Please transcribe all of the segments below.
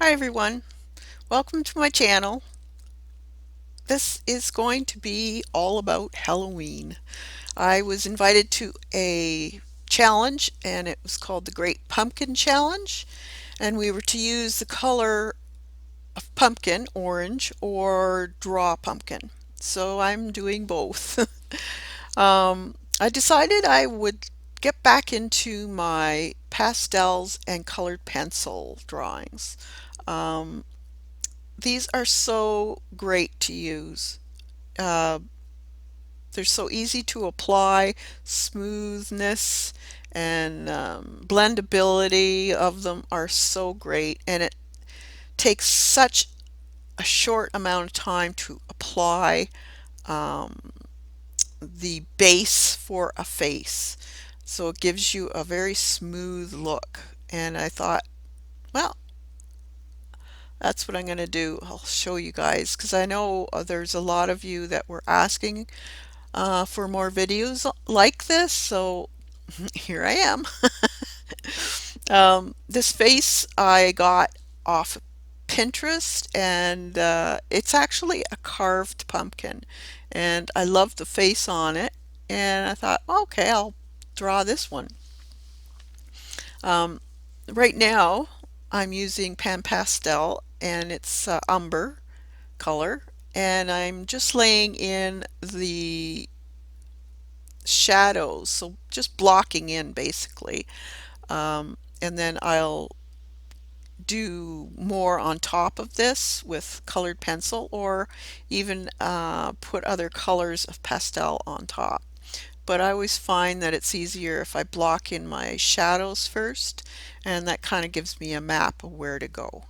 Hi everyone, welcome to my channel. This is going to be all about Halloween. I was invited to a challenge and it was called the Great Pumpkin Challenge, and we were to use the color of pumpkin, orange, or draw pumpkin. So I'm doing both. I decided I would get back into my pastels and colored pencil drawings. Um, These are so great to use. Uh, they're so easy to apply, smoothness and blendability of them are so great, and it takes such a short amount of time to apply um, the base for a face. So it gives you a very smooth look. And I thought, well, that's what I'm going to do. I'll show you guys because I know there's a lot of you that were asking for more videos like this, so here I am. This face I got off Pinterest, and it's actually a carved pumpkin, and I love the face on it, and I thought, okay, I'll draw this one. Um, right now, I'm using Pan Pastel, and it's umber color, and I'm just laying in the shadows, so just blocking in basically. And then I'll do more on top of this with colored pencil, or even put other colors of pastel on top. But I always find that it's easier if I block in my shadows first, and that kind of gives me a map of where to go.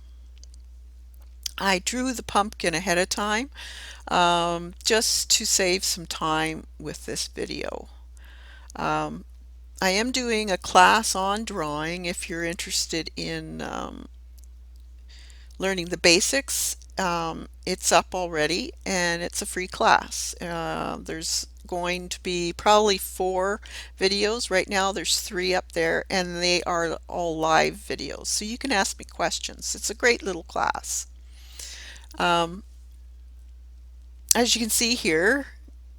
I drew the pumpkin ahead of time just to save some time with this video. Um, I am doing a class on drawing if you're interested in learning the basics. It's up already and it's a free class. There's going to be probably 4 videos. Right now there's 3 up there and they are all live videos. So you can ask me questions. It's a great little class. Um, as you can see here,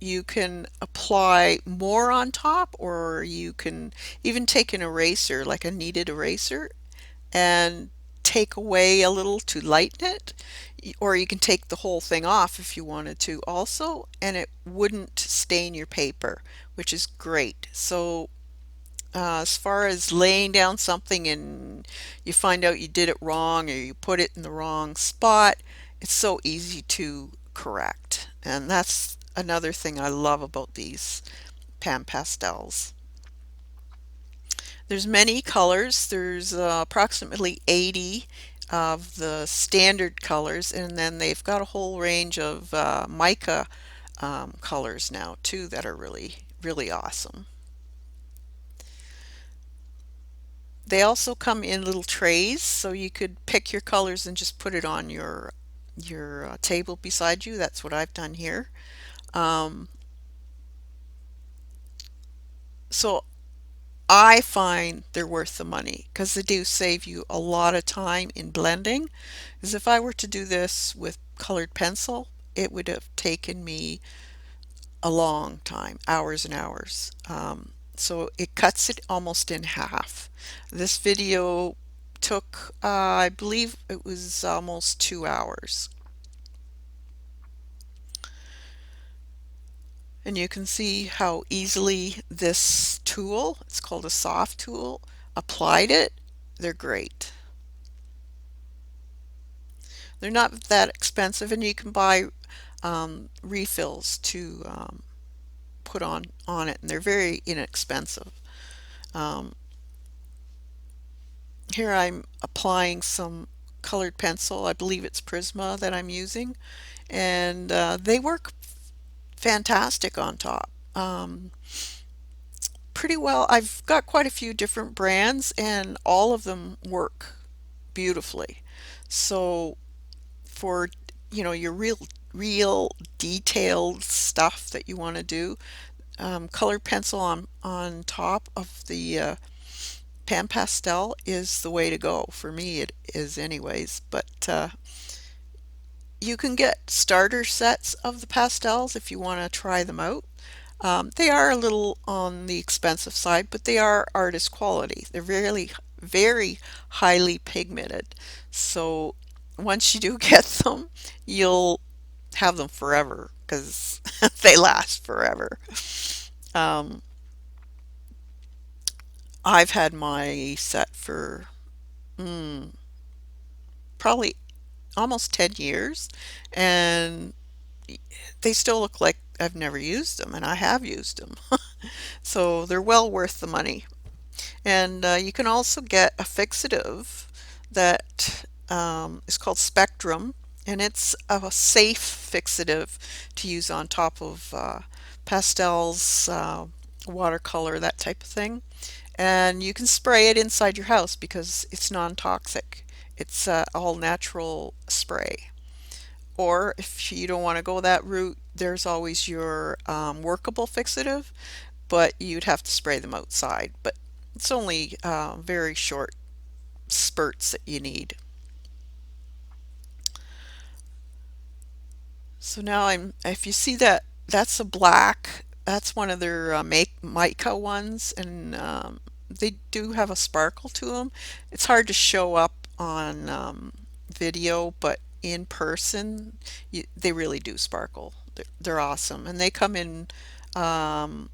you can apply more on top, or you can even take an eraser, like a kneaded eraser, and take away a little to lighten it, or you can take the whole thing off if you wanted to also, and it wouldn't stain your paper, which is great. So as far as laying down something and you find out you did it wrong or you put it in the wrong spot, it's so easy to correct. And that's another thing I love about these pan pastels. There's many colors. There's approximately 80 of the standard colors, and then they've got a whole range of mica colors now too that are really, really awesome. They also come in little trays, so you could pick your colors and just put it on your table beside you. That's what I've done here. Um, so I find they're worth the money because they do save you a lot of time in blending. Because if I were to do this with colored pencil, it would have taken me a long time, hours and hours. So it cuts it almost in half. This video took, I believe it was almost 2 hours. And you can see how easily this tool, it's called a soft tool, applied it. They're great. They're not that expensive, and you can buy refills to put on it, and they're very inexpensive. Um, Here I'm applying some colored pencil. I believe it's Prisma that I'm using, and they work fantastic on top. Pretty well. I've got quite a few different brands, and all of them work beautifully. So for your real detailed stuff that you want to do, colored pencil on top of the Pan Pastel is the way to go. For me, it is anyways. But you can get starter sets of the pastels if you want to try them out. They are a little on the expensive side, but they are artist quality. They're really very highly pigmented. So once you do get them, you'll have them forever because they last forever. Um, I've had my set for mm, probably almost 10 years, and they still look like I've never used them, and I have used them. So they're well worth the money. And you can also get a fixative that is called Spectrum, and it's a safe fixative to use on top of pastels, watercolor, that type of thing. And you can spray it inside your house because it's non-toxic. It's all natural spray. Or if you don't want to go that route, there's always your workable fixative, but you'd have to spray them outside. But it's only very short spurts that you need. So now if you see that, that's a black, that's one of their mica ones, and they do have a sparkle to them. It's hard to show up on video, but in person, they really do sparkle. They're awesome, and they come in um,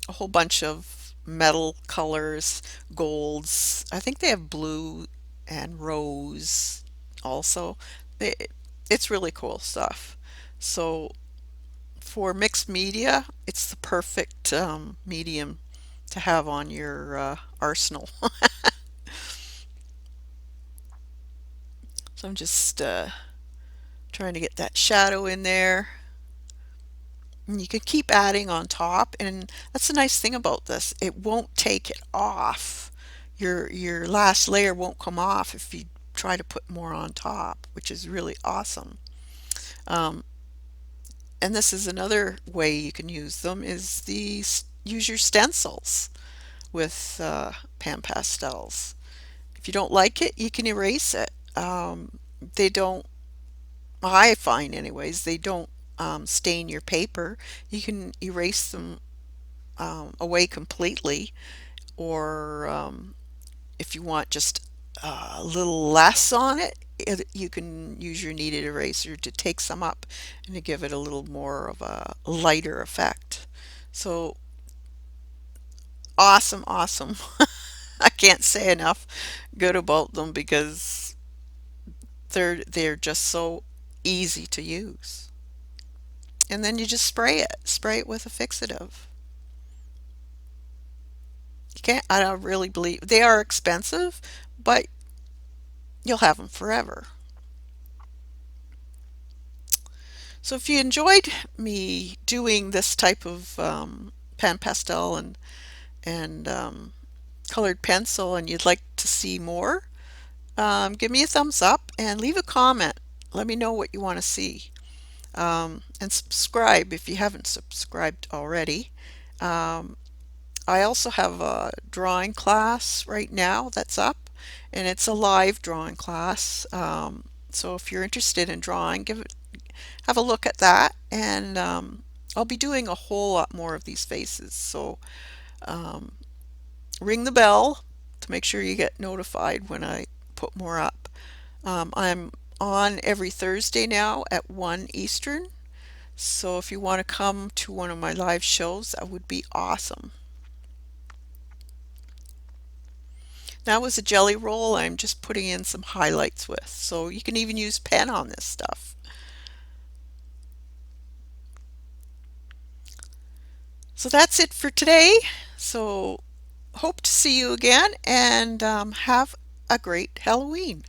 a whole bunch of metal colors, golds. I think they have blue and rose also. They, it's really cool stuff. So for mixed media, it's the perfect medium to have on your arsenal. So I'm just trying to get that shadow in there. And you can keep adding on top, and that's the nice thing about this. It won't take it off. Your last layer won't come off if you try to put more on top, which is really awesome. Um, and this is another way you can use them is use your stencils with pan pastels. If you don't like it, you can erase it. They don't, I find anyways, they don't stain your paper. You can erase them away completely, or if you want just a little less on it, you can use your kneaded eraser to take some up and to give it a little more of a lighter effect. So awesome, awesome. I can't say enough good about them because they're just so easy to use. And then you just spray it with a fixative. You can't, I don't really believe they are expensive, but you'll have them forever. So if you enjoyed me doing this type of pan pastel and colored pencil and you'd like to see more, give me a thumbs up and leave a comment. Let me know what you want to see. And subscribe if you haven't subscribed already. Um, I also have a drawing class right now that's up, and it's a live drawing class. So if you're interested in drawing, have a look at that, and I'll be doing a whole lot more of these faces. So um, ring the bell to make sure you get notified when I put more up. I'm on every Thursday now at 1 Eastern. So if you want to come to one of my live shows, that would be awesome. That was a jelly roll I'm just putting in some highlights with. So you can even use pen on this stuff. So that's it for today. So hope to see you again and have a great Halloween.